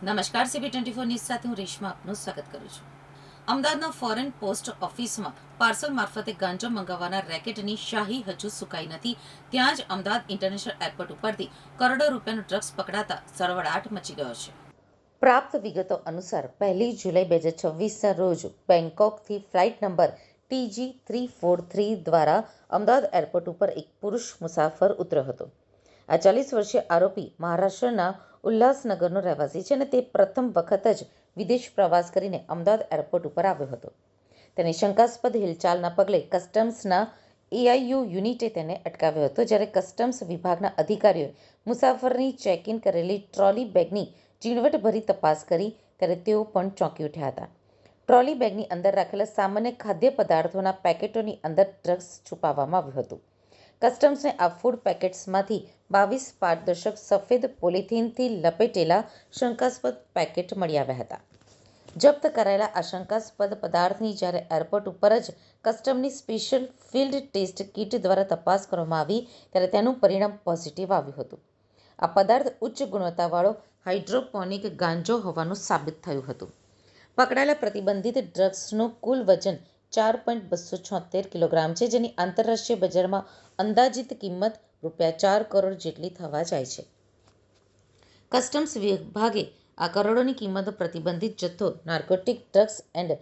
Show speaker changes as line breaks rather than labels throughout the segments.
નમસ્કાર, CP24 news સાથે હું રેશમા આપનું સ્વાગત કરું છું. અમદાવાદના ફોરેન પોસ્ટ ઓફિસમાં પાર્સલ મારફતે ગાંજો મંગાવવાના રેકેટની શાહી હજુ સુકાઈ નથી. ત્યાં જ અમદાવાદ ઇન્ટરનેશનલ એરપોર્ટ ઉપરથી કરોડો રૂપિયાનું ડ્રગ્સ પકડાતા સળવળાટ મચી ગયો છે. પ્રાપ્ત વિગતો અનુસાર 1 જુલાઈ 2026ના રોજ બેંકોકથી ફ્લાઇટ નંબર TG343 દ્વારા અમદાવાદ એરપોર્ટ ઉપર એક પુરુષ મુસાફર ઉતર્યો હતો. આ 40 વર્ષીય આરોપી મહારાષ્ટ્રના ઉલ્લાસનગરનો રહેવાસી છે અને તે પ્રથમ વખત જ વિદેશ પ્રવાસ કરીને અમદાવાદ એરપોર્ટ ઉપર આવ્યો હતો. તેની શંકાસ્પદ હિલચાલના પગલે કસ્ટમ્સના AIU યુનિટે તેને અટકાવ્યો હતો. જ્યારે કસ્ટમ્સ વિભાગના અધિકારીઓએ મુસાફરની ચેક ઇન કરેલી ટ્રોલી બેગની ઝીણવટભરી તપાસ કરી ત્યારે તેઓ પણ ચોંકી ઉઠ્યા હતા. ટ્રોલી બેગની અંદર રાખેલા સામાન્ય ખાદ્ય પદાર્થોના પેકેટોની અંદર ડ્રગ્સ છુપાવવામાં આવ્યું હતું. કસ્ટમ્સને આ ફૂડ પેકેટ્સમાંથી 22 પારદર્શક સફેદ પોલિથીનથી લપેટેલા શંકાસ્પદ પેકેટ મળી આવ્યા હતા. જપ્ત કરાયેલા આ શંકાસ્પદ પદાર્થની જ્યારે એરપોર્ટ ઉપર જ કસ્ટમની સ્પેશિયલ ફિલ્ડ ટેસ્ટ કિટ દ્વારા તપાસ કરવામાં આવી ત્યારે તેનું પરિણામ પોઝિટિવ આવ્યું હતું. આ પદાર્થ ઉચ્ચ ગુણવત્તાવાળો હાઇડ્રોપોનિક ગાંજો હોવાનું સાબિત થયું હતું. પકડાયેલા પ્રતિબંધિત ડ્રગ્સનું કુલ વજન 4.276 કિલોગ્રામ છે, જેની આંતરરાષ્ટ્રીય બજારમાં અંદાજિત કિંમત ₹4 કરોડ જેટલી થવા જાય છે. કસ્ટમ્સ વિભાગે આ કરોડોની કિંમતનો પ્રતિબંધિત જથ્થો narcotic drugs and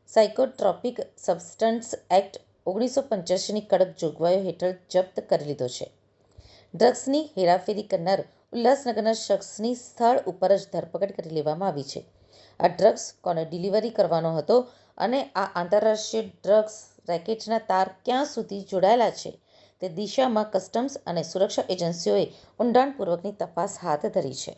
psychotropic substance act 1985ની કડક જોગવાઈઓ હેઠળ જપ્ત કરી લીધો છે. ડ્રગ્સની હેરાફેરી કરનાર ઉલ્લાસનગરના શખ્સની સ્થળ ઉપર જ ધરપકડ કરી લેવામાં આવી છે. આ ડ્રગ્સ કોને ડિલિવરી કરવાનો હતો અને આ આંતરરાષ્ટ્રીય ડ્રગ્સ રેકેટના તાર ક્યાં સુધી જોડાયેલા છે તે દિશામાં કસ્ટમ્સ અને સુરક્ષા એજન્સીઓએ ઊંડાણપૂર્વકની તપાસ હાથ ધરી છે.